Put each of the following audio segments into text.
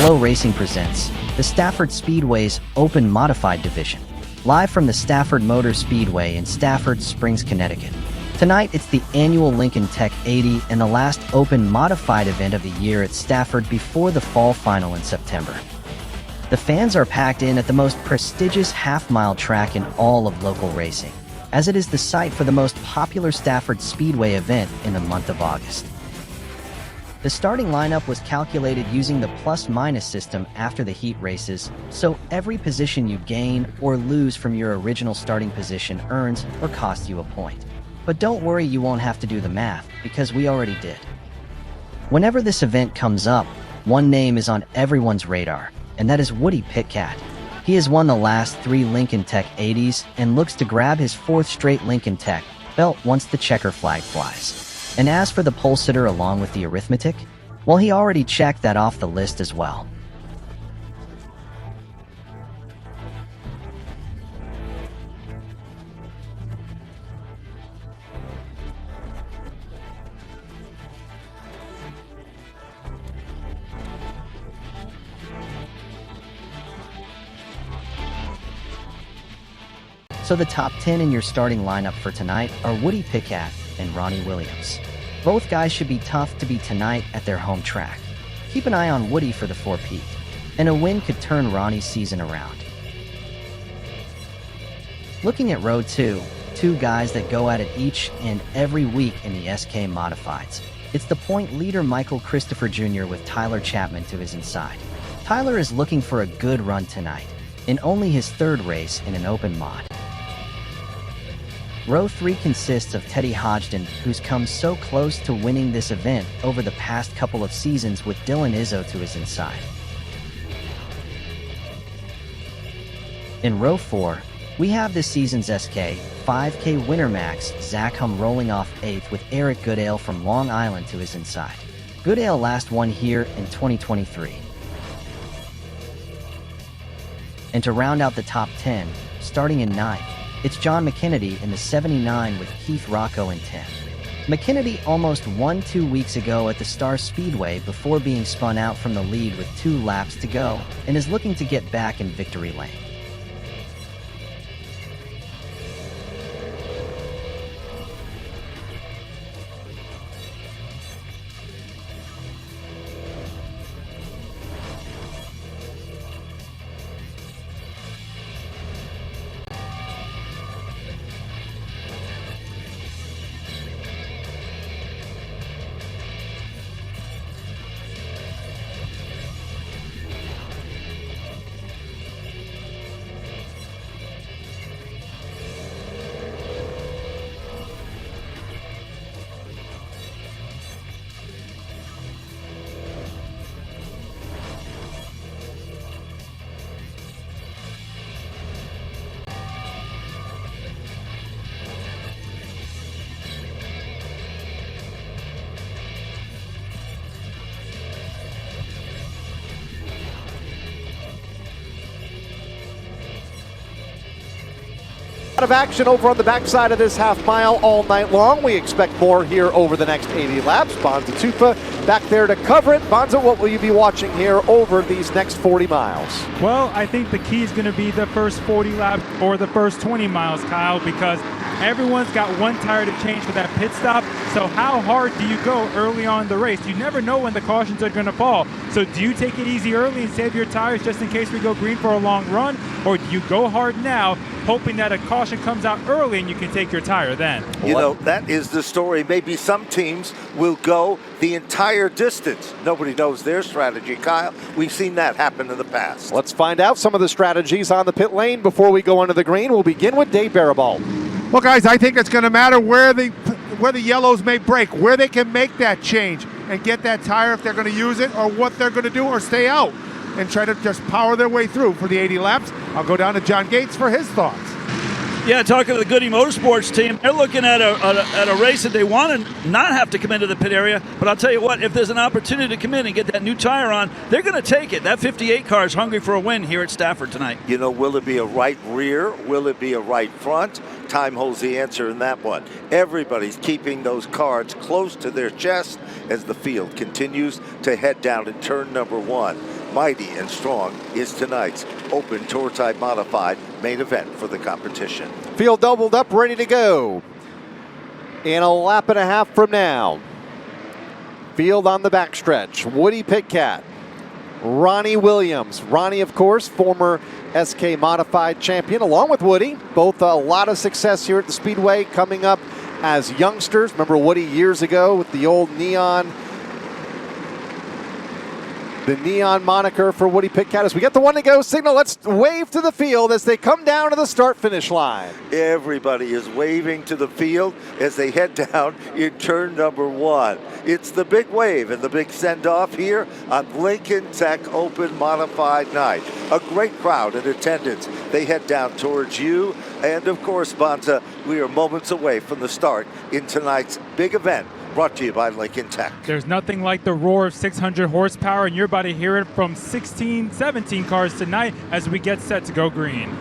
Flow Racing presents the Stafford Speedway's Open Modified Division, live from the Stafford Motor Speedway in Stafford Springs, Connecticut. Tonight, it's the annual Lincoln Tech 80 and the last Open Modified event of the year at Stafford before the fall final in September. The fans are packed in at the most prestigious half-mile track in all of local racing, as it is the site for the most popular Stafford Speedway event in the month of August. The starting lineup was calculated using the plus-minus system after the heat races, so every position you gain or lose from your original starting position earns or costs you a point. But don't worry, you won't have to do the math, because we already did. Whenever this event comes up, one name is on everyone's radar, and that is Woody Pitkat. He has won the last 3 Lincoln Tech 80s and looks to grab his 4th straight Lincoln Tech belt once the checker flag flies. And as for the pole sitter along with the arithmetic, well, he already checked that off the list as well. So the top 10 in your starting lineup for tonight are Woody Pitkat and Ronnie Williams. Both guys should be tough to beat tonight at their home track. Keep an eye on Woody for the 4-peat, and a win could turn Ronnie's season around. Looking at row 2, 2 guys that go at it each and every week in the SK Modifieds. It's the point leader Michael Christopher Jr. with Tyler Chapman to his inside. Tyler is looking for a good run tonight, in only his 3rd race in an open mod. Row 3 consists of Teddy Hodgson, who's come so close to winning this event over the past couple of seasons with Dylan Izzo to his inside. In row 4, we have this season's SK 5K winner Max Zach Hum rolling off 8th with Eric Goodale from Long Island to his inside. Goodale last won here in 2023. And to round out the top 10, starting in 9th, it's John McKennedy in the 79 with Keith Rocco in 10th. McKennedy almost won 2 weeks ago at the Star Speedway before being spun out from the lead with 2 laps to go and is looking to get back in victory lane. Lot of action over on the backside of this half mile all night long. We expect more here over the next 80 laps. Bonza Tufa back there to cover it. Bonza, what will you be watching here over these next 40 miles? Well, I think the key is going to be the first 40 laps or the first 20 miles, Kyle, because everyone's got one tire to change for that pit stop. So how hard do you go early on in the race? You never know when the cautions are going to fall. So do you take it easy early and save your tires just in case we go green for a long run? Or do you go hard now, hoping that a caution comes out early and you can take your tire then? You know, that is the story. Maybe some teams will go the entire distance. Nobody knows their strategy, Kyle. We've seen that happen in the past. Let's find out some of the strategies on the pit lane before we go onto the green. We'll begin with Dave Barabal. Well, guys, I think it's going to matter where the yellows may break, where they can make that change and get that tire if they're going to use it, or what they're going to do, or stay out and try to just power their way through for the 80 laps. I'll go down to John Gates for his thoughts. Yeah, talking to the Goody Motorsports team, they're looking at a race that they want to not have to come into the pit area. But I'll tell you what, if there's an opportunity to come in and get that new tire on, they're going to take it. That 58 car is hungry for a win here at Stafford tonight. You know, will it be a right rear? Will it be a right front? Time holds the answer in that one. Everybody's keeping those cards close to their chest as the field continues to head down to turn number one. mighty and strong is tonight's Open Tour Type Modified main event for the competition. Field doubled up, ready to go in a lap and a half from now. Field on the backstretch. Woody Pitkat, Ronnie Williams. Ronnie, of course, former SK Modified champion, along with Woody. Both a lot of success here at the Speedway coming up as youngsters. Remember Woody years ago with the old neon moniker for Woody Pitkat. As we get the one to go signal, let's wave to the field as they come down to the start-finish line. Everybody is waving to the field as they head down in turn number 1. It's the big wave and the big send-off here on Lincoln Tech Open Modified Night. A great crowd in attendance. They head down towards you. And of course, Bonza, we are moments away from the start in tonight's big event, brought to you by Lincoln Tech. There's nothing like the roar of 600 horsepower, and you're about to hear it from 16, 17 cars tonight as we get set to go green.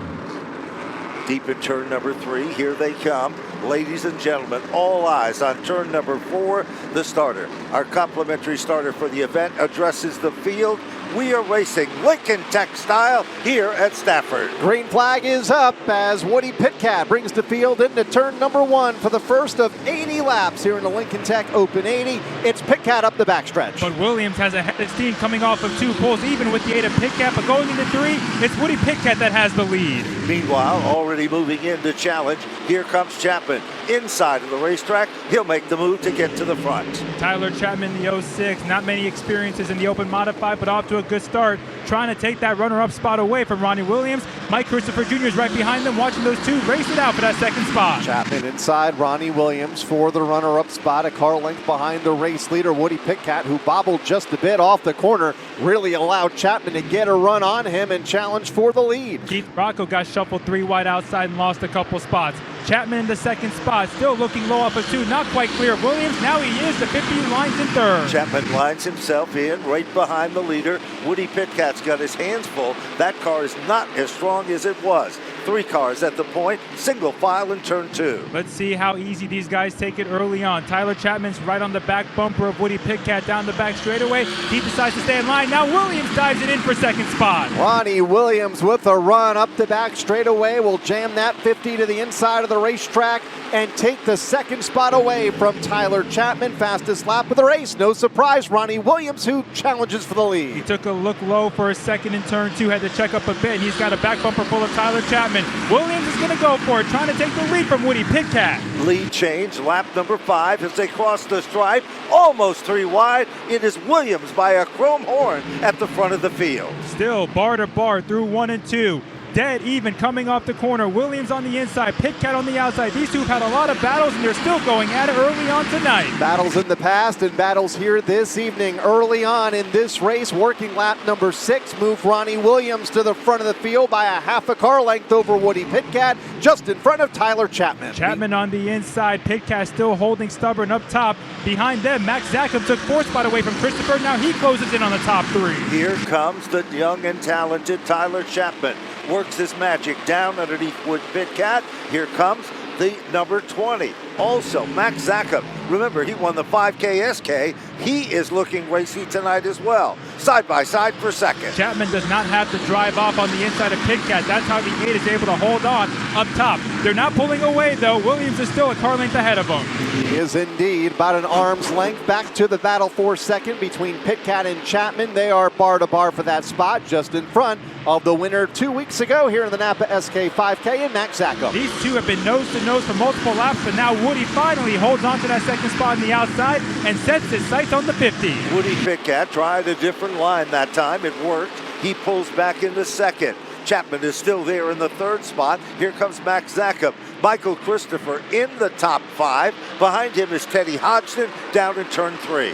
Deep in turn number 3, here they come. Ladies and gentlemen, all eyes on turn number 4, the starter. Our complimentary starter for the event addresses the field. We are racing Lincoln Tech style here at Stafford. Green flag is up as Woody Pitkat brings the field into turn number 1 for the first of 80 laps here in the Lincoln Tech Open 80. It's Pitkat up the backstretch. But Williams has a head of steam coming off of 2 poles, even with the 8 of Pitkat. But going into 3, it's Woody Pitkat that has the lead. Meanwhile, already moving in to challenge, here comes Chapman. Inside of the racetrack, he'll make the move to get to the front. Tyler Chapman, the 06, not many experiences in the Open Modified, but off to a good start, trying to take that runner-up spot away from Ronnie Williams. Mike Christopher Jr. is right behind them, watching those two race it out for that second spot. Chapman inside, Ronnie Williams for the runner-up spot, a car length behind the race leader, Woody Pitkat, who bobbled just a bit off the corner, really allowed Chapman to get a run on him and challenge for the lead. Keith Rocco got shuffled 3 wide outside and lost a couple spots. Chapman in the second spot, still looking low off of 2, not quite clear of Williams. Now he is, the 50 lines in third. Chapman lines himself in right behind the leader. Woody Pitkat's got his hands full. That car is not as strong as it was. 3 cars at the point, single file in turn 2. Let's see how easy these guys take it early on. Tyler Chapman's right on the back bumper of Woody Pitkat down the back straightaway. He decides to stay in line. Now Williams dives it in for second spot. Ronnie Williams with a run up the back straightaway will jam that 50 to the inside of the racetrack and take the second spot away from Tyler Chapman. Fastest lap of the race. No surprise, Ronnie Williams, who challenges for the lead. He took a look low for a second in turn 2, had to check up a bit. He's got a back bumper full of Tyler Chapman. Williams is going to go for it, trying to take the lead from Woody Pitkat. Lead change, lap number 5 as they cross the stripe, almost 3 wide. It is Williams by a chrome horn at the front of the field. Still bar to bar through 1 and 2. Dead even coming off the corner. Williams on the inside, Pitkat on the outside. These two have had a lot of battles, and they're still going at it early on tonight. Battles in the past and battles here this evening. Early on in this race, working lap number 6 moved Ronnie Williams to the front of the field by a half a car length over Woody Pitkat, just in front of Tyler Chapman. Chapman on the inside, Pitkat still holding stubborn up top. Behind them, Max Zackham took 4th spot away from Christopher. Now he closes in on the top 3. Here comes the young and talented Tyler Chapman. Works his magic down underneath Woody Pitkat. Here comes the number 20. Also, Max Zackham. Remember, he won the 5K SK. He is looking racy tonight as well. Side by side for second. Chapman does not have to drive off on the inside of Pitkat. That's how the 8 is able to hold on up top. They're not pulling away, though. Williams is still a car length ahead of him. He is indeed about an arm's length back to the battle for second between Pitkat and Chapman. They are bar to bar for that spot, just in front of the winner 2 weeks ago here in the Napa SK 5K and Max Zackham. These two have been nose to nose for multiple laps, but now Woody finally holds on to that second spot on the outside and sets his sights on the 50. Woody Pitkat tried a different line that time. It worked. He pulls back into second. Chapman is still there in the 3rd spot. Here comes Max Zackham. Michael Christopher in the top 5. Behind him is Teddy Hodgson down in turn 3.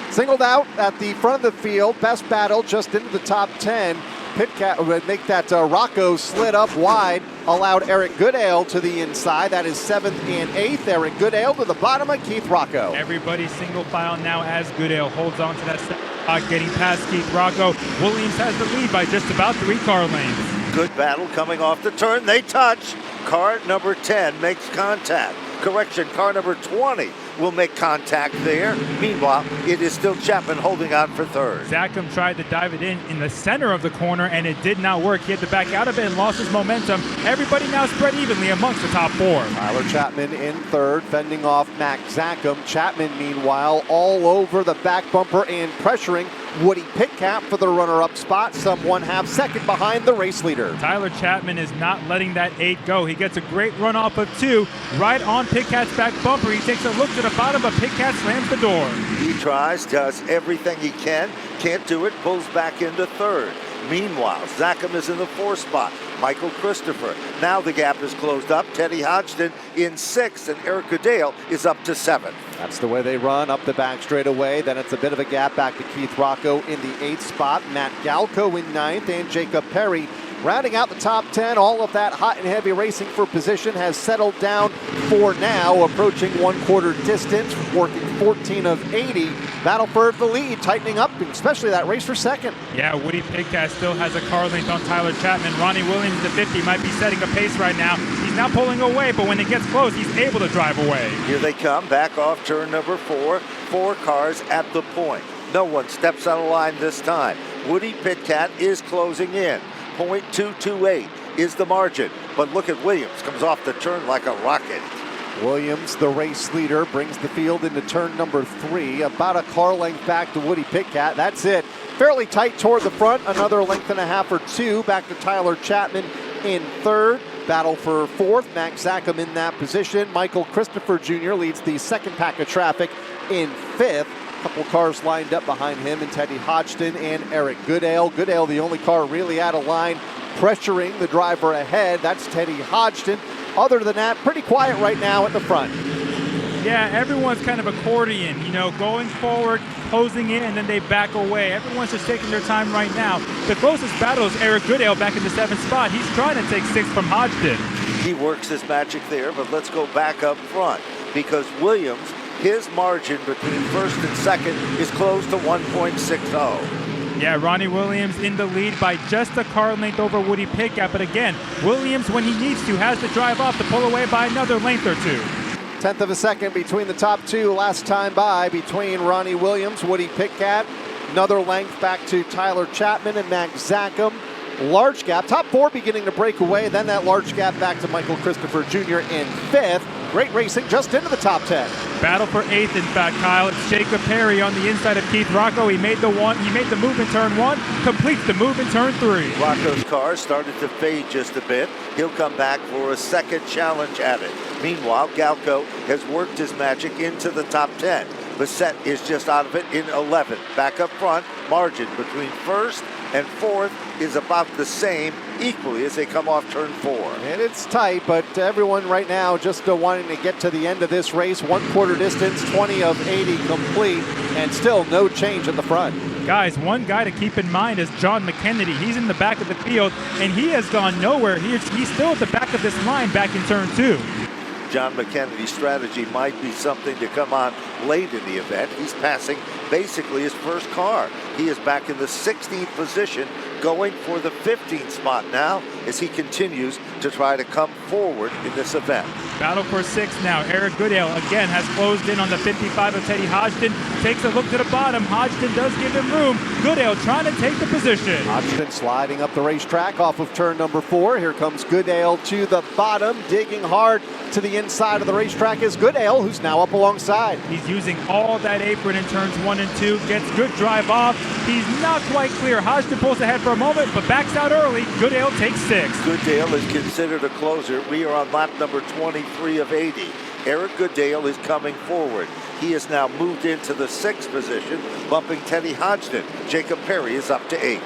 Singled out at the front of the field. Best battle just into the top 10. Pitkat would make that Rocco slid up wide, allowed Eric Goodale to the inside. That is 7th and 8th. Eric Goodale to the bottom of Keith Rocco. Everybody single file now as Goodale holds on to that spot, getting past Keith Rocco. Williams has the lead by just about 3 car lengths. Good battle coming off the turn. They touch. Car number 10 makes contact. Correction, car number 20 will make contact there. Meanwhile, it is still Chapman holding on for third. Zachem tried to dive it in the center of the corner, and it did not work. He had to back out a bit and lost his momentum. Everybody now spread evenly amongst the top four. Tyler Chapman in third, fending off Max Zachem. Chapman, meanwhile, all over the back bumper and pressuring Woody Pitcat for the runner-up spot, some 1/2 second behind the race leader. Tyler Chapman is not letting that 8 go. He gets a great run off of 2, right on Pitcat's back bumper. He takes a look to the bottom, but Pitcat slams the door. He tries, does everything he can, can't do it, pulls back into third. Meanwhile, Zachem is in the 4th spot. Michael Christopher. Now the gap is closed up. Teddy Hodgson in 6th, and Eric Goodale is up to 7th. That's the way they run, up the back straightaway. Then it's a bit of a gap back to Keith Rocco in the 8th spot. Matt Galco in 9th, and Jacob Perry rounding out the top 10. All of that hot and heavy racing for position has settled down for now, approaching 1/4 distance, working 14 of 80. Battle for the lead, tightening up, especially that race for second. Yeah, Woody Pitcat still has a car length on Tyler Chapman. Ronnie Williams, the 50, might be setting a pace right now. He's now pulling away, but when it gets close, he's able to drive away. Here they come, back off turn number 4. 4 cars at the point. No one steps out of line this time. Woody Pitcat is closing in. .228 is the margin. But look at Williams, comes off the turn like a rocket. Williams, the race leader, brings the field into turn number 3. About a car length back to Woody Pitcat. That's it. Fairly tight toward the front. Another length and a half or 2 back to Tyler Chapman in 3rd. Battle for 4th. Max Zachem in that position. Michael Christopher Jr. leads the second pack of traffic in 5th. Couple cars lined up behind him, and Teddy Hodgson and Eric Goodale. Goodale, the only car really out of line, pressuring the driver ahead. That's Teddy Hodgson. Other than that, pretty quiet right now at the front. Yeah, everyone's kind of accordion, going forward, closing in, and then they back away. Everyone's just taking their time right now. The closest battle is Eric Goodale back in the 7th spot. He's trying to take 6th from Hodgson. He works his magic there, but let's go back up front, because Williams, his margin between 1st and 2nd is close to 1.60. Yeah, Ronnie Williams in the lead by just a car length over Woody Pitcat. But again, Williams, when he needs to, has to drive off to pull away by another length or 2. 1/10 of a second between the top 2 last time by between Ronnie Williams, Woody Pitcat. Another length back to Tyler Chapman and Max Zachem. Large gap, top 4 beginning to break away. Then that large gap back to Michael Christopher Jr. in 5th. Great racing just into the top 10. Battle for 8th, in fact, Kyle. It's Jacob Perry on the inside of Keith Rocco. He made the move in turn 1, completes the move in turn 3. Rocco's car started to fade just a bit. He'll come back for a second challenge at it. Meanwhile, Galco has worked his magic into the top 10. Bassett is just out of it in 11th. Back up front, margin between 1st and 4th is about the same, equally as they come off turn 4. And it's tight, but everyone right now just wanting to get to the end of this race. 1/4 distance, 20 of 80 complete, and still no change at the front. Guys, one guy to keep in mind is John McKennedy. He's in the back of the field, and he has gone nowhere. He's still at the back of this line back in turn 2. John McKennedy's strategy might be something to come on late in the event. He's passing basically his first car. He is back in the 16th position, going for the 15th spot now as he continues to try to come forward in this event. Battle for 6th now. Eric Goodale again has closed in on the 55 of Teddy Hodgson. Takes a look to the bottom. Hodgson does give him room. Goodale trying to take the position. Hodgson sliding up the racetrack off of turn number 4. Here comes Goodale to the bottom, digging hard to the inside of the racetrack is Goodale, who's now up alongside. He's using all that apron in turns 1 and 2. Gets good drive off. He's not quite clear. Hodgson pulls ahead for a moment, but backs out early. Goodale takes 6th. Goodale is considered a closer. We are on lap number 23 of 80. Eric Goodale is coming forward. He has now moved into the 6th position, bumping Teddy Hodgson. Jacob Perry is up to 8th.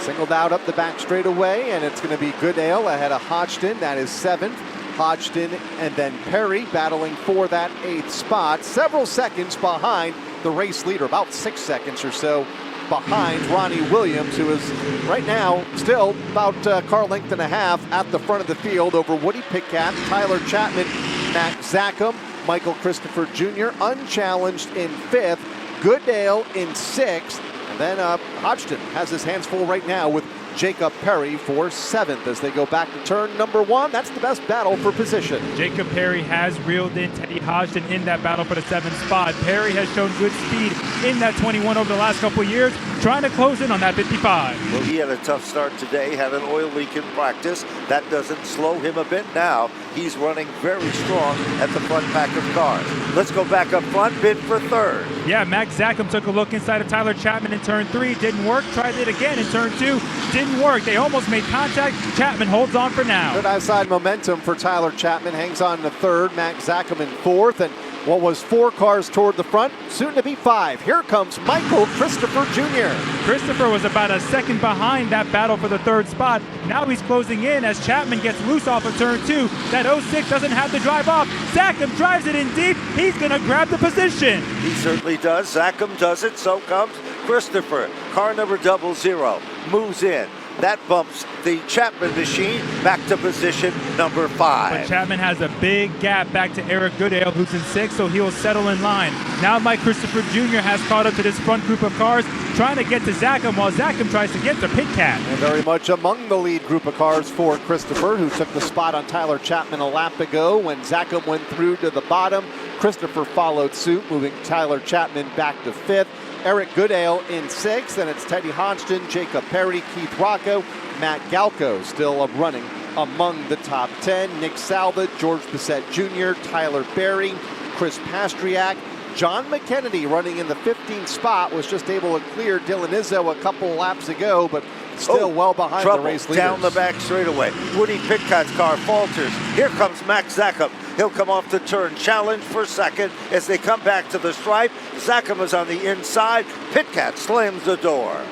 Singled out up the back straightaway, and it's going to be Goodale ahead of Hodgson. That is 7th. Hodgson and then Perry battling for that 8th spot. Several seconds behind the race leader, about 6 seconds or so behind Ronnie Williams, who is right now still about a car length and a half at the front of the field over Woody Pitcat, Tyler Chapman, Max Zachem, Michael Christopher Jr. unchallenged in 5th, Goodale in 6th, and then Hodgson has his hands full right now with Jacob Perry for 7th as they go back to turn number 1. That's the best battle for position. Jacob Perry has reeled in Teddy Hodgson in that battle for the 7th spot. Perry has shown good speed in that 21 over the last couple of years, trying to close in on that 55. Well, he had a tough start today, had an oil leak in practice. That doesn't slow him a bit now. He's running very strong at the front pack of cars. Let's go back up front, bid for 3rd. Yeah, Max Zackham took a look inside of Tyler Chapman in turn 3, didn't work. Tried it again in turn 2, didn't work. They almost made contact. Chapman holds on for now. Good outside momentum for Tyler Chapman. Hangs on to 3rd. Max Zackham in 4th. And what was 4 cars toward the front, soon to be 5. Here comes Michael Christopher Jr. Christopher was about a second behind that battle for the 3rd spot. Now he's closing in as Chapman gets loose off of turn 2. That 06 doesn't have to drive off. Zackham drives it in deep. He's going to grab the position. He certainly does. Zackham does it. So comes Christopher. Car number 00 moves in. That bumps the Chapman machine back to position number 5. But Chapman has a big gap back to Eric Goodale, who's in 6th, so he'll settle in line. Now Mike Christopher Jr. has caught up to this front group of cars, trying to get to Zackham while Zackham tries to get to Pit Cat. And very much among the lead group of cars for Christopher, who took the spot on Tyler Chapman a lap ago when Zackham went through to the bottom. Christopher followed suit, moving Tyler Chapman back to 5th. Eric Goodale in 6th, and it's Teddy Hodgson, Jacob Perry, Keith Rocco, Matt Galco still running among the top 10. Nick Salva, George Bissett Jr., Tyler Berry, Chris Pastriak, John McKennedy running in the 15th spot, was just able to clear Dylan Izzo a couple laps ago, but still well behind the race leaders. Down the back straightaway. Woody Pitcock's car falters. Here comes Max Zackham. He'll come off the turn, challenge for 2nd as they come back to the stripe. Zackham is on the inside. Pitcat slams the door.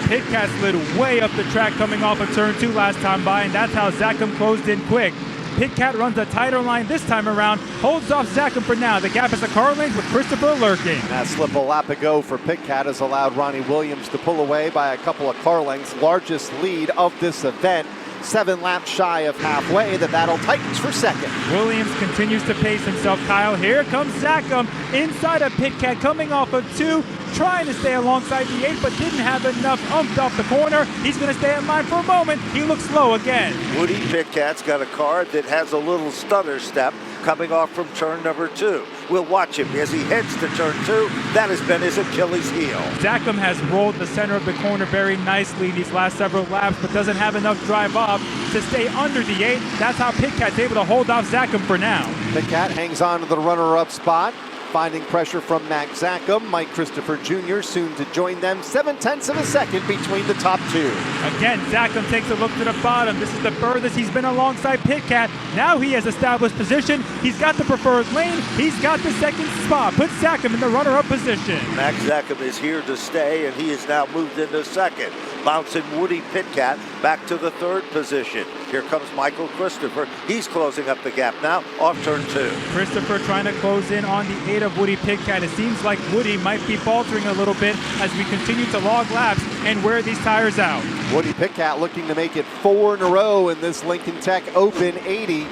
Pit Cat slid way up the track coming off of turn 2 last time by, and that's how Zackham closed in quick. Pit Cat runs a tighter line this time around, holds off Zackham for now. The gap is a car length with Christopher lurking. That slip a lap ago for Pit Cat has allowed Ronnie Williams to pull away by a couple of car lengths. Largest lead of this event. 7 laps shy of halfway. The battle tightens for 2nd. Williams continues to pace himself, Kyle. Here comes Zackham inside of Pit Cat coming off of 2, trying to stay alongside the 8, but didn't have enough umped off the corner. He's going to stay in line for a moment. He looks slow again. Woody Pitcat's got a car that has a little stutter step coming off from turn number 2. We'll watch him as he heads to turn 2. That has been his Achilles heel. Zackham has rolled the center of the corner very nicely these last several laps, but doesn't have enough drive off to stay under the 8. That's how Pit Cat's able to hold off Zackham for now. Pit Cat hangs on to the runner-up spot, finding pressure from Max Zackham. Mike Christopher Jr. soon to join them. 7/10 of a second between the top 2. Again, Zackham takes a look to the bottom. This is the furthest he's been alongside Pit Cat. Now he has established position. He's got the preferred lane. He's got the 2nd spot. Puts Zackham in the runner-up position. Max Zackham is here to stay, and he has now moved into 2nd. Bouncing Woody Pitcat back to the 3rd position. Here comes Michael Christopher. He's closing up the gap now off turn 2. Christopher trying to close in on the 8 of Woody Pitcat. It seems like Woody might be faltering a little bit as we continue to log laps and wear these tires out. Woody Pitcat looking to make it 4 in a row in this Lincoln Tech Open 80.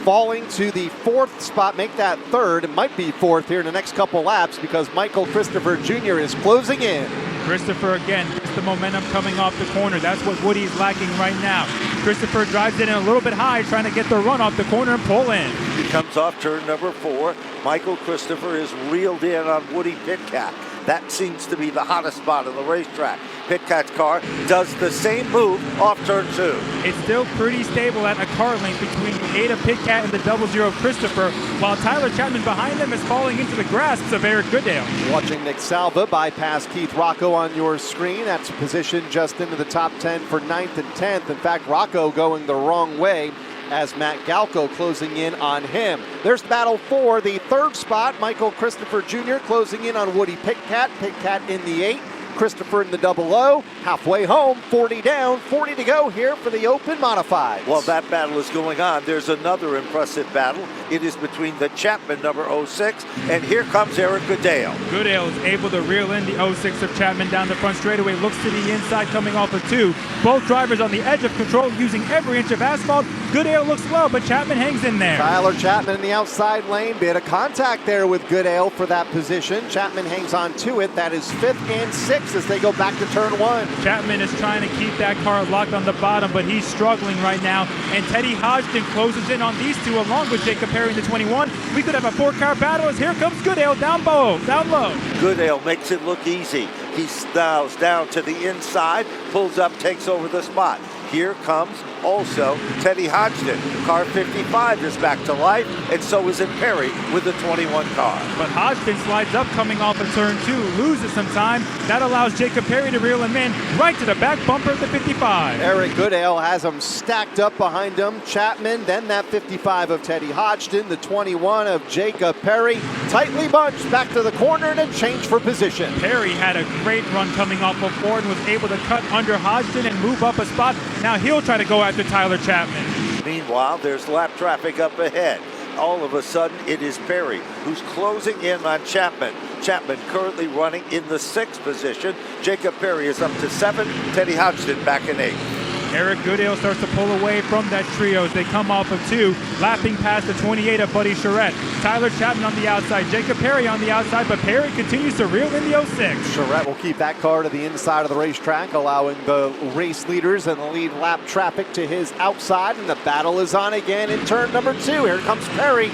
Falling to the 4th spot, make that 3rd. It might be 4th here in the next couple laps because Michael Christopher Jr. is closing in. Christopher again gets the momentum coming off the corner. That's what Woody's lacking right now. Christopher drives it in a little bit high, trying to get the run off the corner and pull in. He comes off turn number 4. Michael Christopher is reeled in on Woody Pitcat. That seems to be the hottest spot on the racetrack. Pitcat's car does the same move off turn 2. It's still pretty stable at a car length between the 8 of Pitcat and the 00 of Christopher, while Tyler Chapman behind them is falling into the grasps of Eric Goodale. Watching Nick Salva bypass Keith Rocco on your screen. That's positioned just into the top 10 for 9th and 10th. In fact, Rocco going the wrong way as Matt Galco closing in on him. There's the battle for the 3rd spot. Michael Christopher Jr. closing in on Woody Pitcat. Pitcat in the 8. Christopher in the 00, halfway home, 40 down, 40 to go here for the Open Modified. While that battle is going on, there's another impressive battle. It is between the Chapman number 06, and here comes Eric Goodale. Goodale is able to reel in the 06 of Chapman down the front straightaway, looks to the inside coming off of 2. Both drivers on the edge of control using every inch of asphalt. Goodale looks low, but Chapman hangs in there. Tyler Chapman in the outside lane, bit of contact there with Goodale for that position. Chapman hangs on to it. That is 5th and 6th 6 as they go back to turn 1. Chapman is trying to keep that car locked on the bottom, but he's struggling right now. And Teddy Hodgson closes in on these two along with Jacob Perry in the 21. We could have a 4-car battle as here comes Goodale down low. Goodale makes it look easy. He snows down to the inside, pulls up, takes over the spot. Here comes also Teddy Hodgson. Car 55 is back to life, and so is Perry with the 21 car. But Hodgson slides up coming off of turn 2, loses some time. That allows Jacob Perry to reel him in right to the back bumper of the 55. Eric Goodale has them stacked up behind him. Chapman, then that 55 of Teddy Hodgson, the 21 of Jacob Perry. Tightly bunched back to the corner and a change for position. Perry had a great run coming off of Ford and was able to cut under Hodgson and move up a spot. Now he'll try to go after Tyler Chapman. Meanwhile, there's lap traffic up ahead. All of a sudden, it is Perry who's closing in on Chapman. Chapman currently running in the 6th position. Jacob Perry is up to 7. Teddy Hodgson back in 8th. Eric Goodale starts to pull away from that trio as they come off of 2, lapping past the 28 of Buddy Charette. Tyler Chapman on the outside, Jacob Perry on the outside, but Perry continues to reel in the 06. Charette will keep that car to the inside of the racetrack, allowing the race leaders and the lead lap traffic to his outside, and the battle is on again in turn number 2. Here comes Perry.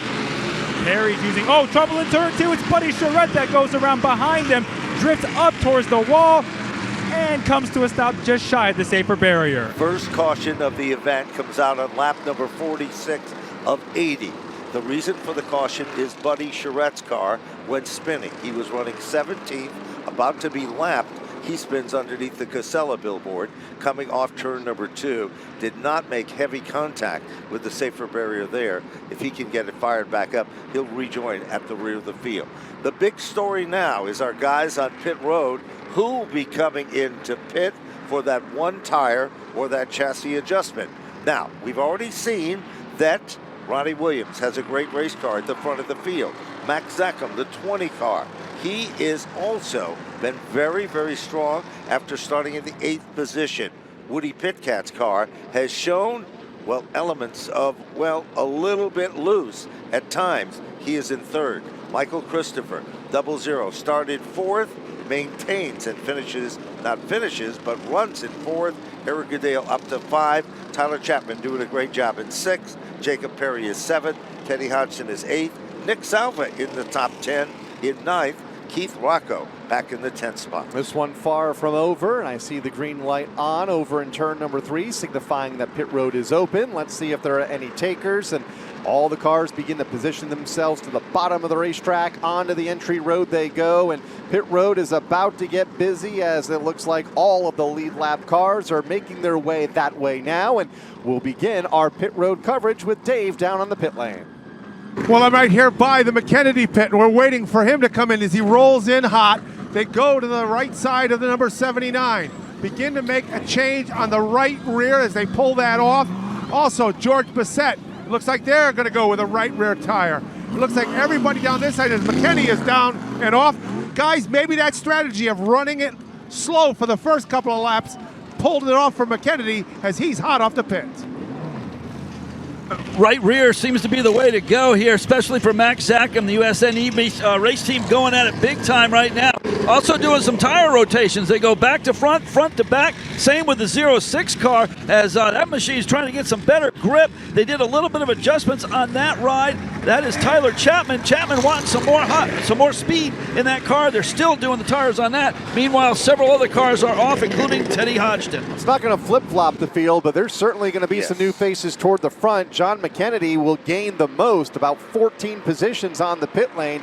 Perry's using, trouble in turn 2. It's Buddy Charette that goes around behind him, drifts up towards the wall, and comes to a stop just shy of the safer barrier. First caution of the event comes out on lap number 46 of 80. The reason for the caution is Buddy Charette's car went spinning. He was running 17th, about to be lapped. He spins underneath the Casella billboard, coming off turn number 2. Did not make heavy contact with the safer barrier there. If he can get it fired back up, he'll rejoin at the rear of the field. The big story now is our guys on pit road who will be coming into pit for that one tire or that chassis adjustment. Now, we've already seen that Ronnie Williams has a great race car at the front of the field. Max Zackham, the 20 car. He is also been very, very strong after starting in the 8th position. Woody Pitcat's car has shown, elements of, a little bit loose at times. He is in 3rd. Michael Christopher, 00, started 4th, maintains and but runs in 4th. Eric Goodale up to 5. Tyler Chapman doing a great job in 6th. Jacob Perry is 7th. Teddy Hodgson is 8th. Nick Salva in the top 10. In 9th, Keith Rocco back in the 10th spot. This one far from over, and I see the green light on over in turn number 3, signifying that pit road is open. Let's see if there are any takers, and all the cars begin to position themselves to the bottom of the racetrack. Onto the entry road they go, and pit road is about to get busy as it looks like all of the lead lap cars are making their way that way now, and we'll begin our pit road coverage with Dave down on the pit lane. Well, I'm right here by the McKennedy pit, and we're waiting for him to come in as he rolls in hot. They go to the right side of the number 79. Begin to make a change on the right rear as they pull that off. Also, George Bissett. It looks like they're going to go with a right rear tire. It looks like everybody down this side, as McKenney is down and off. Guys, maybe that strategy of running it slow for the first couple of laps pulled it off for McKennedy as he's hot off the pits. Right rear seems to be the way to go here, especially for Max Zackham, the USNE race team going at it big time right now. Also doing some tire rotations. They go back to front, front to back. Same with the 06 car as that machine's trying to get some better grip. They did a little bit of adjustments on that ride. That is Tyler Chapman. Chapman wanting some more speed in that car. They're still doing the tires on that. Meanwhile, several other cars are off, including Teddy Hodgson. It's not going to flip-flop the field, but there's certainly going to be some new faces toward the front. John McKennedy will gain the most, about 14 positions on the pit lane,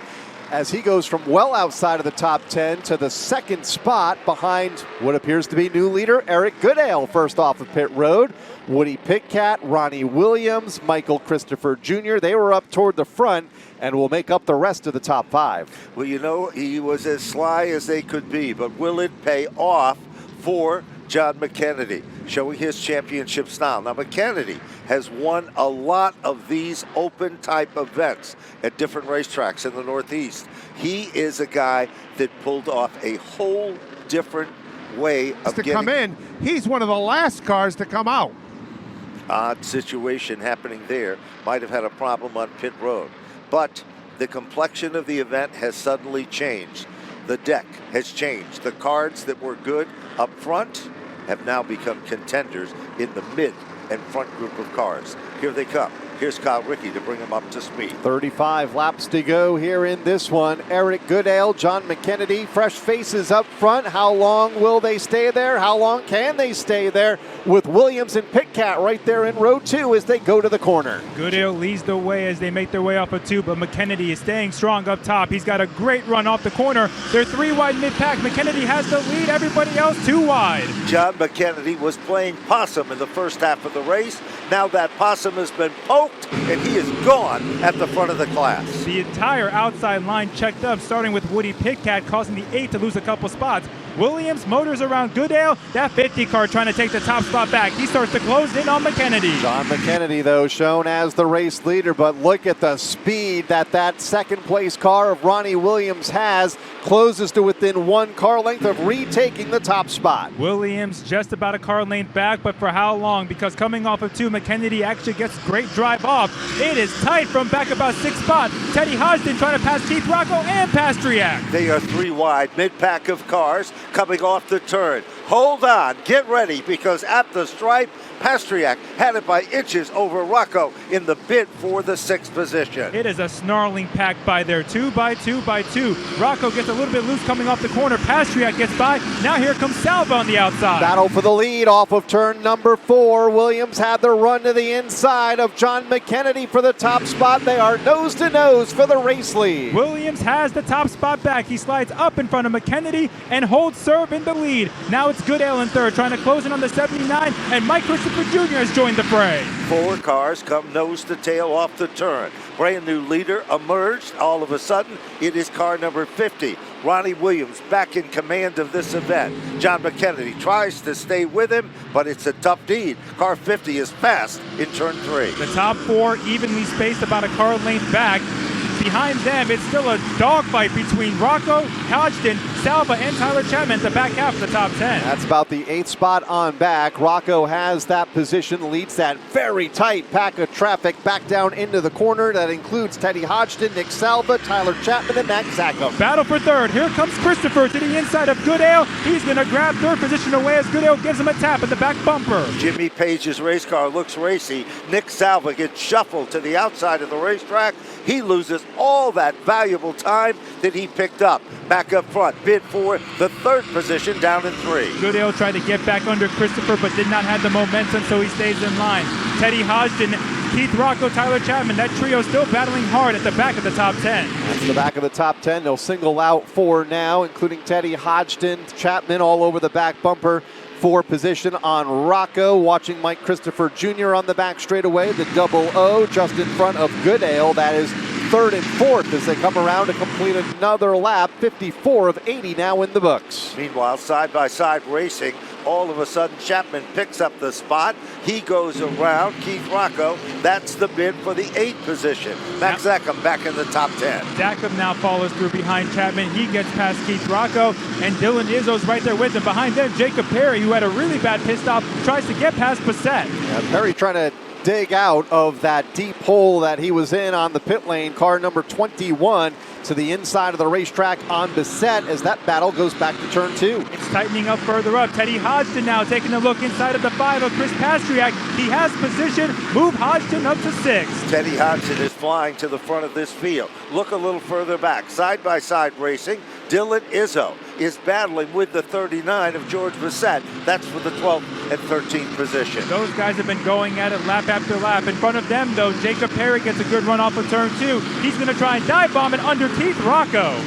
as he goes from well outside of the top 10 to the 2nd spot behind what appears to be new leader Eric Goodale, first off of pit road. Woody Pitcat, Ronnie Williams, Michael Christopher Jr., they were up toward the front and will make up the rest of the top 5. Well, he was as sly as they could be, but will it pay off for John McKennedy, showing his championship style? Now, McKennedy has won a lot of these open type events at different racetracks in the Northeast. He is a guy that pulled off a whole different way of come in. He's one of the last cars to come out. Odd situation happening there. Might have had a problem on pit road. But the complexion of the event has suddenly changed. The deck has changed. The cards that were good up front have now become contenders in the mid and front group of cars. Here they come. Here's Kyle Rickey to bring them up to speed. 35 laps to go here in this one. Eric Goodale, John McKennedy, fresh faces up front. How long will they stay there? How long can they stay there? With Williams and Pitcat right there in row 2 as they go to the corner. Goodale leads the way as they make their way off of 2, but McKennedy is staying strong up top. He's got a great run off the corner. They're 3 wide mid-pack. McKennedy has the lead. Everybody else 2 wide. John McKennedy was playing possum in the first half of the race. Now that possum has been poked, and he is gone at the front of the class. The entire outside line checked up, starting with Woody Pitcat, causing the 8 to lose a couple spots. Williams motors around Goodale. That 50 car trying to take the top spot back. He starts to close in on McKennedy. John McKennedy, though, shown as the race leader, but look at the speed that second place car of Ronnie Williams has. Closes to within 1 car length of retaking the top spot. Williams just about a car length back, but for how long? Because coming off of 2, McKennedy actually gets great drive off. It is tight from back about 6 spots. Teddy Hodgson trying to pass Keith Rocco and Pastriak. They are 3 wide, mid-pack of cars coming off the turn. Hold on, get ready, because at the stripe, Pastriak had it by inches over Rocco in the bid for the 6th position. It is a snarling pack by there, 2 by 2 by 2. Rocco gets a little bit loose coming off the corner. Pastriak gets by. Now here comes Salva on the outside. Battle for the lead off of turn number 4. Williams had the run to the inside of John McKennedy for the top spot. They are nose to nose for the race lead. Williams has the top spot back. He slides up in front of McKennedy and holds serve in the lead. Now it's Goodale in third, trying to close in on the 79, and Mike Christopher Jr. has joined the fray. 4 cars come nose to tail off the turn. Brand new leader emerged. All of a sudden, it is car number 50. Ronnie Williams back in command of this event. John McKennedy tries to stay with him, but it's a tough need. Car 50 is fast in turn 3. The top 4 evenly spaced about a car length back. Behind them, it's still a dogfight between Rocco, Hodgson, Salva, and Tyler Chapman at the back half of the top 10. That's about the 8th spot on back. Rocco has that position, leads that very tight pack of traffic back down into the corner. That includes Teddy Hodgson, Nick Salva, Tyler Chapman, and Max Zackham. Battle for third. Here comes Christopher to the inside of Goodale. He's going to grab third position away as Goodale gives him a tap at the back bumper. Jimmy Page's race car looks racy. Nick Salva gets shuffled to the outside of the racetrack. He loses all that valuable time that he picked up. Back up front, bid for the 3rd position down in 3. Goodale tried to get back under Christopher, but did not have the momentum, so he stays in line. Teddy Hodgson, Keith Rocco, Tyler Chapman, that trio still battling hard at the back of the top 10. That's the back of the top 10. They'll single out 4 now, including Teddy Hodgson, Chapman all over the back bumper. 4 position on Rocco, watching Mike Christopher Jr. on the back straightaway. The double O just in front of Goodale. That is 3rd and 4th as they come around to complete another lap. 54 of 80 now in the books. Meanwhile, side-by-side racing, all of a sudden Chapman picks up the spot. He goes around Keith Rocco. That's the bid for the 8th position. Max Zackham back in the top 10. Zackham now follows through behind Chapman. He gets past Keith Rocco, and Dylan Izzo's right there with him. Behind them, Jacob Perry, who had a really bad pit stop, tries to get past Bassett. Perry trying to dig out of that deep hole that he was in on the pit lane. Car number 21 to the inside of the racetrack on Bassett as that battle goes back to turn 2. It's tightening up further up. Teddy Hodgson now taking a look inside of the 5 of Chris Pastriak. He has position. Move Hodgson up to 6. Teddy Hodgson is flying to the front of this field. Look a little further back. Side-by-side racing. Dylan Izzo is battling with the 39 of George Bassett. That's for the 12th and 13th position. Those guys have been going at it lap after lap. In front of them, though, Jacob Perry gets a good run off of turn 2. He's going to try and dive bomb it under Keith Rocco.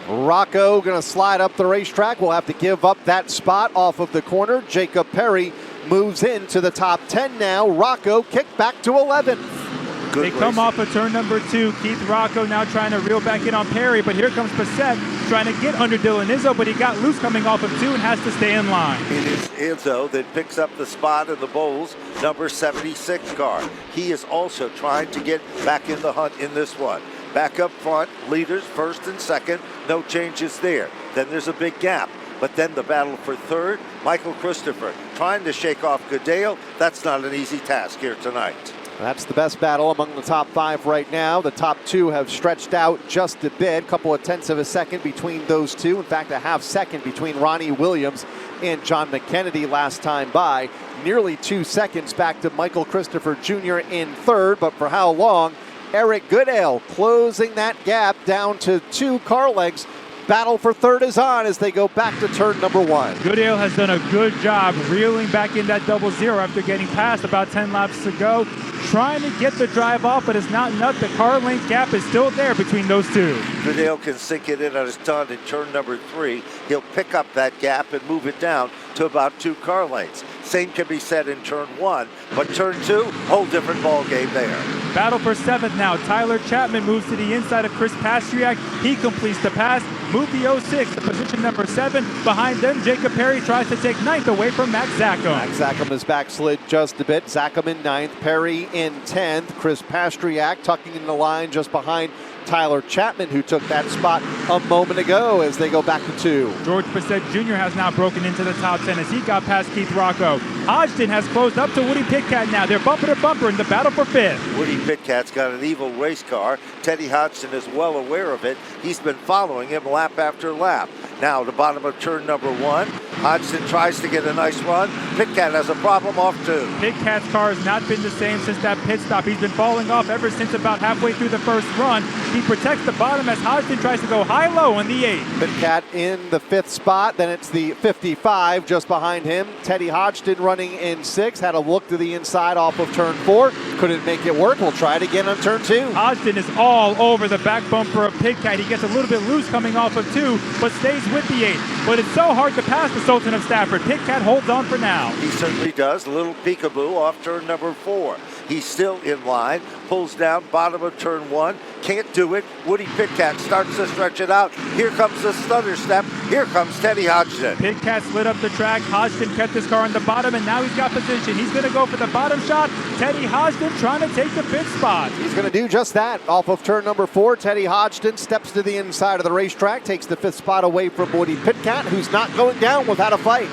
Rocco going to slide up the racetrack. We'll have to give up that spot off of the corner. Jacob Perry moves into the top 10 now. Rocco kicked back to 11th. Good they come racing. off of turn number 2. Keith Rocco now trying to reel back in on Perry, but here comes Bassett trying to get under Dylan Izzo, but he got loose coming off of 2 and has to stay in line. It is Izzo that picks up the spot in the Bowles number 76 car. He is also trying to get back in the hunt in this one. Back up front, leaders 1st and 2nd, no changes there. Then there's a big gap. But then the battle for 3rd, Michael Christopher trying to shake off Goodale. That's not an easy task here tonight. That's the best battle among the top 5 right now. The top 2 have stretched out just a bit. Couple of tenths of a second between those two. In fact, a half second between Ronnie Williams and John McKennedy last time by. Nearly 2 seconds back to Michael Christopher Jr. in third, but for how long? Eric Goodale closing that gap down to 2 car lengths. Battle for third is on as they go back to turn number 1. Goodale has done a good job reeling back in that 0 after getting past about 10 laps to go. Trying to get the drive off, but it's not enough. The car length gap is still there between those two. Goodale can sink it in on his tongue in turn number 3. He'll pick up that gap and move it down to about 2 car lengths. Same can be said in turn 1, but turn 2, whole different ball game there. Battle for 7th now. Tyler Chapman moves to the inside of Chris Pastriak. He completes the pass. Move the 06 to position number 7. Behind them, Jacob Perry tries to take 9th away from Max Zachem. Max Zachem is backslid just a bit. Zachem in 9th, Perry in 10th. Chris Pastriak tucking in the line just behind Tyler Chapman, who took that spot a moment ago as they go back to 2. George Bissett Jr. has now broken into the top 10 as he got past Keith Rocco. Hodgson has closed up to Woody Pitkat now. They're bumper to bumper in the battle for 5th. Woody Pitkat's got an evil race car. Teddy Hodgson is well aware of it. He's been following him lap after lap. Now, the bottom of turn number 1. Hodgson tries to get a nice run. Pitkat has a problem off 2. Pitkat's car has not been the same since that pit stop. He's been falling off ever since about halfway through the first run. He protects the bottom as Hodgson tries to go high-low on the 8. Pitkat in the 5th spot. Then it's the 55 just behind him. Teddy Hodgson running in 6. Had a look to the inside off of turn 4. Couldn't make it work. We'll try it again on turn 2. Hodgson is all over the back bumper of Pitkat. He gets a little bit loose coming off of 2, but stays with the 8. But it's so hard to pass the Sultan of Stafford. Pitkat holds on for now. He certainly does. A little peekaboo off turn number 4. He's still in line. Pulls down bottom of turn 1. Can't do it. Woody Pitkat starts to stretch it out. Here comes the stutter step. Here comes Teddy Hodgson. Pitkat slid up the track. Hodgson kept his car on the bottom, and now he's got position. He's going to go for the bottom shot. Teddy Hodgson trying to take the pit spot. He's going to do just that. Off of turn number 4, Teddy Hodgson steps to the inside of the racetrack, takes the 5th spot away from Woody Pitkat, who's not going down without a fight.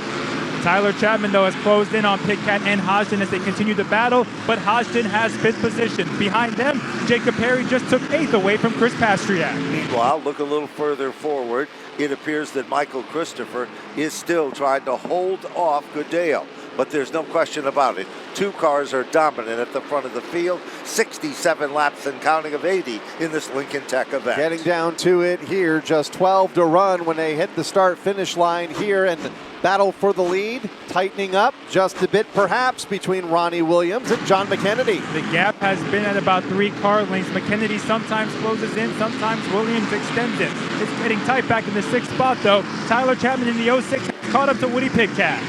Tyler Chapman, though, has closed in on Pitkat and Hodgson as they continue the battle, but Hodgson has 5th position. Behind them, Jacob Perry just took 8th away from Chris Pastriak. Meanwhile, look a little further forward. It appears that Michael Christopher is still trying to hold off Goodale. But there's no question about it. 2 cars are dominant at the front of the field. 67 laps and counting of 80 in this Lincoln Tech event. Getting down to it here, just 12 to run when they hit the start-finish line here, and the battle for the lead tightening up just a bit perhaps between Ronnie Williams and John McKennedy. The gap has been at about 3 car lengths. McKennedy sometimes closes in, sometimes Williams extends it. It's getting tight back in the 6th spot, though. Tyler Chapman in the 06 caught up to Woody Pitkat.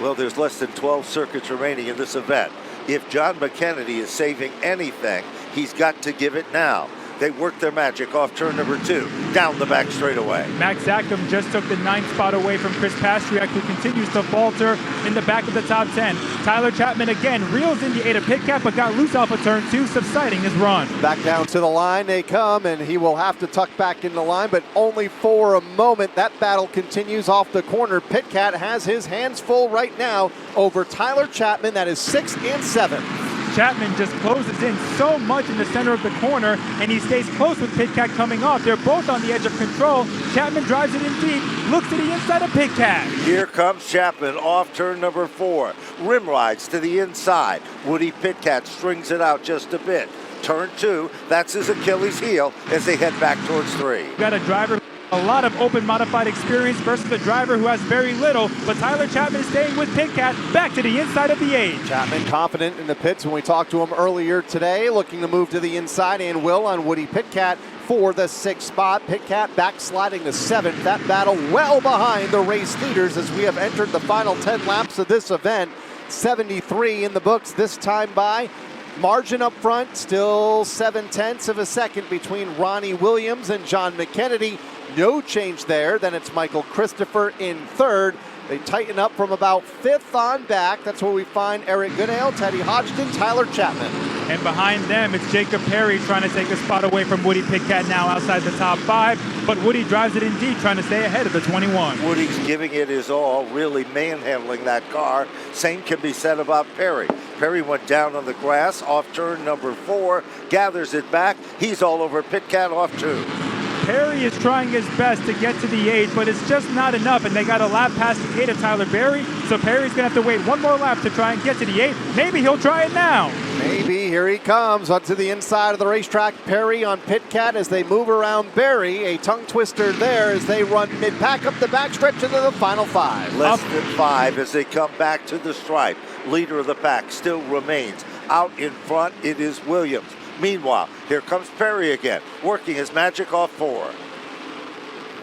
Well, there's less than 12 circuits remaining in this event. If John McKennedy is saving anything, he's got to give it now. They work their magic off turn number 2, down the back straightaway. Max Zachem just took the 9th spot away from Chris Pastriak, who continues to falter in the back of the top 10. Tyler Chapman again reels in the 8 of Pitkat, but got loose off of turn 2, subsiding his run. Back down to the line they come, and he will have to tuck back in the line, but only for a moment. That battle continues off the corner. Pitkat has his hands full right now over Tyler Chapman. That is 6th and 7th. Chapman just closes in so much in the center of the corner, and he stays close with Pitkat coming off. They're both on the edge of control. Chapman drives it in deep, looks to the inside of Pitkat. Here comes Chapman off turn number 4. Rim rides to the inside. Woody Pitkat strings it out just a bit. Turn 2, that's his Achilles heel as they head back towards 3. Got a driver a lot of open modified experience versus a driver who has very little, but Tyler Chapman is staying with Pitkat back to the inside of the 8. Chapman confident in the pits when we talked to him earlier today, looking to move to the inside and will on Woody Pitkat for the 6th spot. Pitkat backsliding to 7th. That battle well behind the race leaders as we have entered the final 10 laps of this event. 73 in the books this time by. Margin up front, still 7/10 of a second between Ronnie Williams and John McKennedy. No change there. Then it's Michael Christopher in 3rd. They tighten up from about 5th on back. That's where we find Eric Goodale, Teddy Hodgson, Tyler Chapman. And behind them, it's Jacob Perry trying to take a spot away from Woody Pitkat now outside the top 5. But Woody drives it in deep, trying to stay ahead of the 21. Woody's giving it his all, really manhandling that car. Same can be said about Perry. Perry went down on the grass off turn number 4, gathers it back. He's all over Pitkat off 2. Perry is trying his best to get to the 8, but it's just not enough, and they got a lap past the 8 of Tyler Berry, so Perry's going to have to wait one more lap to try and get to the 8. Maybe he'll try it now. Maybe. Here he comes onto the inside of the racetrack. Perry on Pitkat as they move around Berry. A tongue twister there as they run mid-pack up the backstretch into the final 5. Less than 5 as they come back to the stripe. Leader of the pack still remains. Out in front, it is Williams. Meanwhile, here comes Perry again, working his magic off 4.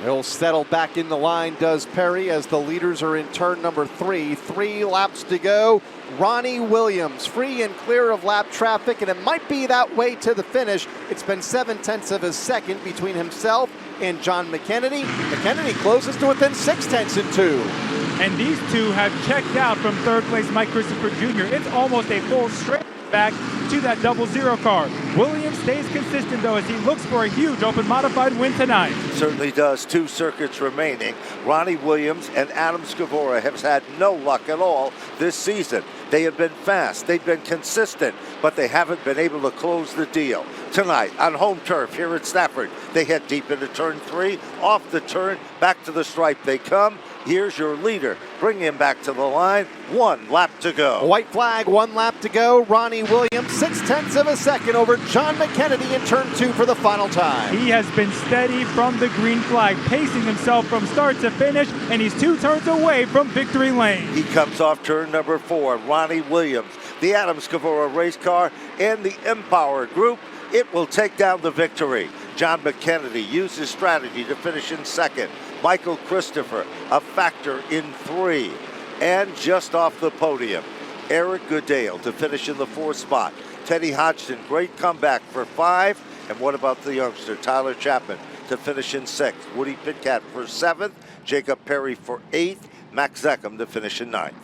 He'll settle back in the line, does Perry, as the leaders are in turn number 3. 3 laps to go. Ronnie Williams free and clear of lap traffic, and it might be that way to the finish. It's been 0.7 of a second between himself and John McKennedy. McKennedy closes to within 0.6 and 2. And these two have checked out from third place Mike Christopher Jr. It's almost a full straight back to that 00 car. Williams stays consistent, though, as he looks for a huge open modified win tonight. Certainly does. 2 circuits remaining. Ronnie Williams and Adam Scavora have had no luck at all this season. They have been fast, they've been consistent, but they haven't been able to close the deal. Tonight, on home turf here at Stafford, they head deep into turn 3, off the turn, back to the stripe they come. Here's your leader. Bring him back to the line. 1 lap to go. White flag, 1 lap to go. Ronnie Williams, 0.6 of a second over John McKennedy in turn 2 for the final time. He has been steady from the green flag, pacing himself from start to finish, and he's 2 turns away from victory lane. He comes off turn number 4. Ronnie Williams, the Adam Scavora race car, and the Empower Group. It will take down the victory. John McKennedy used his strategy to finish in 2nd. Michael Christopher, a factor in 3. And just off the podium, Eric Goodale to finish in the 4th spot. Teddy Hodgson, great comeback for 5. And what about the youngster, Tyler Chapman, to finish in 6th. Woody Pitkat for 7th. Jacob Perry for 8th. Max Zachem to finish in 9th.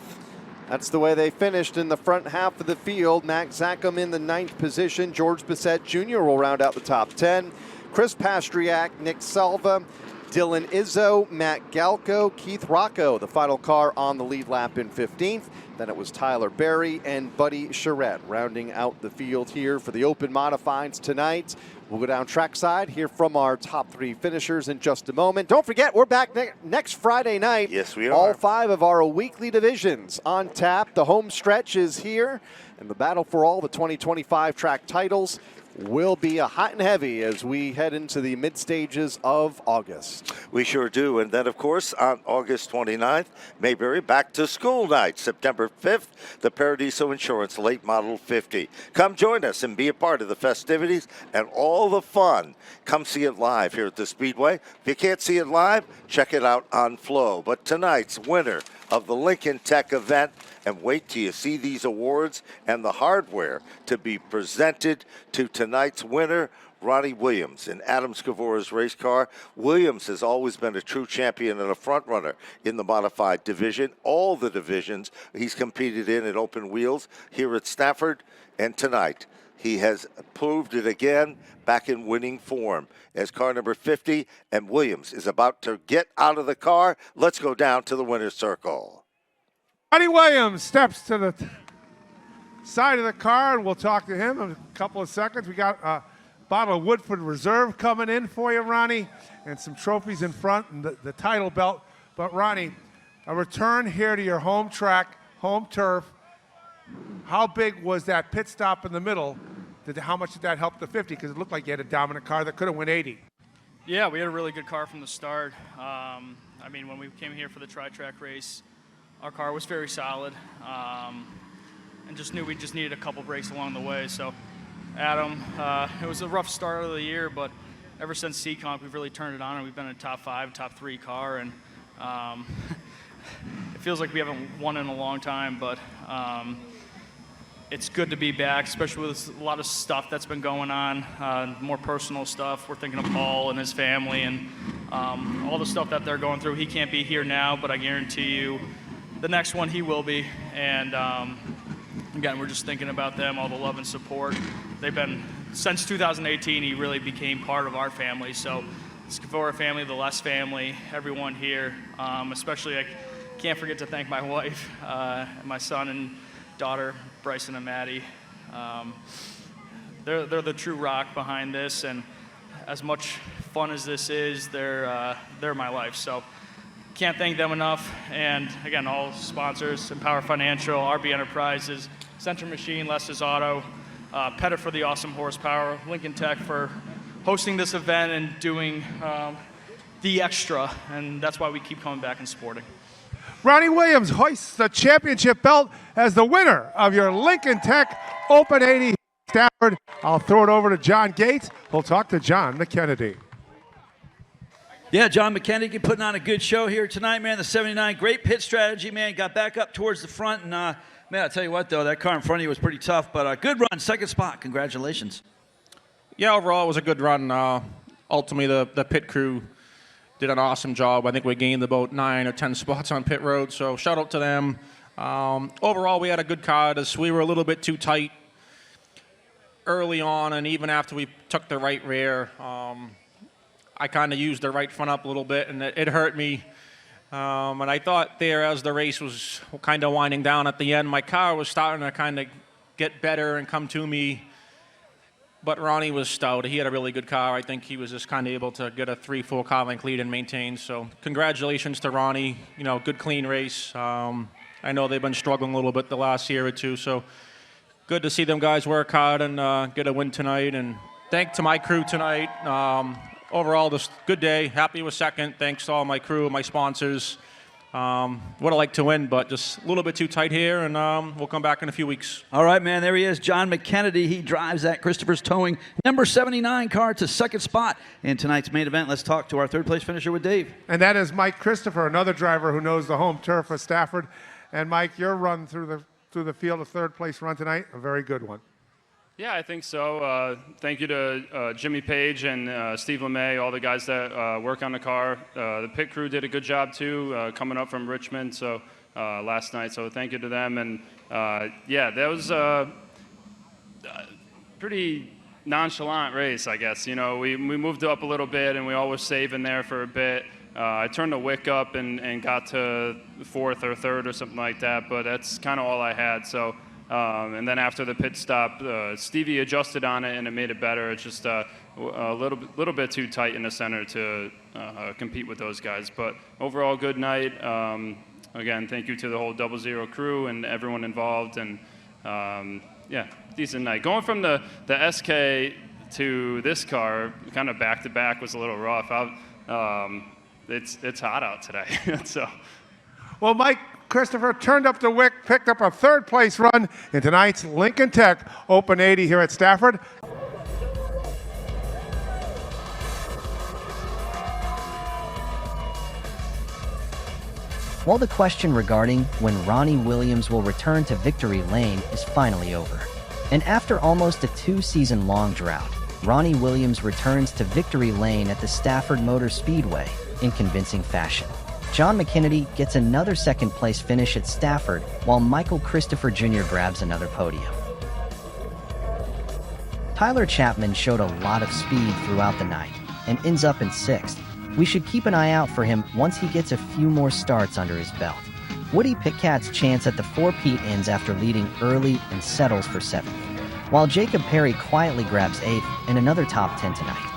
That's the way they finished in the front half of the field. Max Zachem in the 9th position. George Bissett Jr. will round out the top 10. Chris Pastriak, Nick Salva, Dylan Izzo, Matt Galco, Keith Rocco, the final car on the lead lap in 15th. Then it was Tyler Berry and Buddy Charette rounding out the field here for the open modifieds tonight. We'll go down trackside, hear from our top 3 finishers in just a moment. Don't forget, we're back next Friday night. Yes, we are. All 5 of our weekly divisions on tap. The home stretch is here, and the battle for all the 2025 track titles will be a hot and heavy as we head into the mid stages of August. We sure do. And then, of course, on August 29th, Mayberry back to school night. September 5th, the Paradiso Insurance Late Model 50. Come join us and be a part of the festivities and all the fun. Come see it live here at the Speedway. If you can't see it live, check it out on Flow. But tonight's winner of the Lincoln Tech event, and wait till you see these awards and the hardware to be presented to tonight's winner, Ronnie Williams in Adam Scavora's race car. Williams has always been a true champion and a front runner in the modified division. All the divisions he's competed in at open wheels here at Stafford. And tonight, he has proved it again, back in winning form as car number 50. And Williams is about to get out of the car. Let's go down to the winner's circle. Ronnie Williams steps to the side of the car, and we'll talk to him in a couple of seconds. We got a bottle of Woodford Reserve coming in for you, Ronnie, and some trophies in front and the title belt. But, Ronnie, a return here to your home track, home turf. How big was that pit stop in the middle? How much did that help the 50? Because it looked like you had a dominant car that could have went 80. Yeah, we had a really good car from the start. I mean, when we came here for the tri-track race, our car was very solid, and just knew we just needed a couple breaks along the way. So, Adam, it was a rough start of the year, but ever since Seekonk, we've really turned it on, and we've been a top 5, top 3 car, and it feels like we haven't won in a long time, but it's good to be back, especially with a lot of stuff that's been going on, more personal stuff. We're thinking of Paul and his family and all the stuff that they're going through. He can't be here now, but I guarantee you the next one he will be. And again, we're just thinking about them, all the love and support. They've been, since 2018, he really became part of our family. So Scavora family, the Les family, everyone here, especially I can't forget to thank my wife, my son and daughter, Bryson and Maddie. They're the true rock behind this, and as much fun as this is, they're my life. So can't thank them enough. And again, all sponsors: Empower Financial, RB Enterprises, Center Machine, Lester's Auto, Pettit for the awesome horsepower, Lincoln Tech for hosting this event and doing the extra. And that's why we keep coming back and supporting. Ronnie Williams hoists the championship belt as the winner of your Lincoln Tech Open 80 Stafford. I'll throw it over to John Gates. We'll talk to John McKennedy. Yeah, John McKennedy putting on a good show here tonight, man. The 79, great pit strategy, man. Got back up towards the front, and man, I'll tell you what, though, that car in front of you was pretty tough, but good run, second spot. Congratulations. Yeah, overall it was a good run. Ultimately, the pit crew did an awesome job. I think we gained about 9 or 10 spots on pit road, so shout out to them. Overall, we had a good car. We were a little bit too tight early on, and even after we took the right rear, I kind of used the right front up a little bit, and it hurt me. And I thought there, as the race was kind of winding down at the end, my car was starting to kind of get better and come to me. But Ronnie was stout. He had a really good car. I think he was just kind of able to get a 3-4 car length lead and maintain. So congratulations to Ronnie. You know, good, clean race. I know they've been struggling a little bit the last year or two. So good to see them guys work hard and get a win tonight. And thank to my crew tonight. Overall, just good day. Happy with second. Thanks to all my crew, my sponsors. Would have liked to win, but just a little bit too tight here, and we'll come back in a few weeks. All right, man, there he is, John McKennedy. He drives that Christopher's Towing number 79 car to second spot in tonight's main event. Let's talk to our third place finisher with Dave. And that is Mike Christopher, another driver who knows the home turf of Stafford. And Mike, your run through the field, a third place run tonight, a very good one. Yeah, I think so. Thank you to Jimmy Page and Steve LeMay, all the guys that work on the car. The pit crew did a good job too, coming up from Richmond last night. So thank you to them. And yeah, that was a pretty nonchalant race, I guess. You know, we moved up a little bit, and we all were saving there for a bit. I turned the wick up and got to fourth or third or something like that, but that's kind of all I had. So. And then after the pit stop, Stevie adjusted on it, and it made it better. It's just a little bit too tight in the center to compete with those guys. But overall, good night. Again, thank you to the whole 00 crew and everyone involved. And yeah, decent night. Going from the SK to this car, kind of back to back, was a little rough. It's hot out today, so. Well, Mike Christopher turned up the wick, picked up a third place run in tonight's Lincoln Tech Open 80 here at Stafford. Well, the question regarding when Ronnie Williams will return to victory lane is finally over. And after almost a 2-season-long drought, Ronnie Williams returns to victory lane at the Stafford Motor Speedway in convincing fashion. John McKennedy gets another second-place finish at Stafford, while Michael Christopher Jr. grabs another podium. Tyler Chapman showed a lot of speed throughout the night and ends up in 6th. We should keep an eye out for him once he gets a few more starts under his belt. Woody Pitcat's chance at the 4-peat ends after leading early and settles for 7th, while Jacob Perry quietly grabs 8th and another top 10 tonight.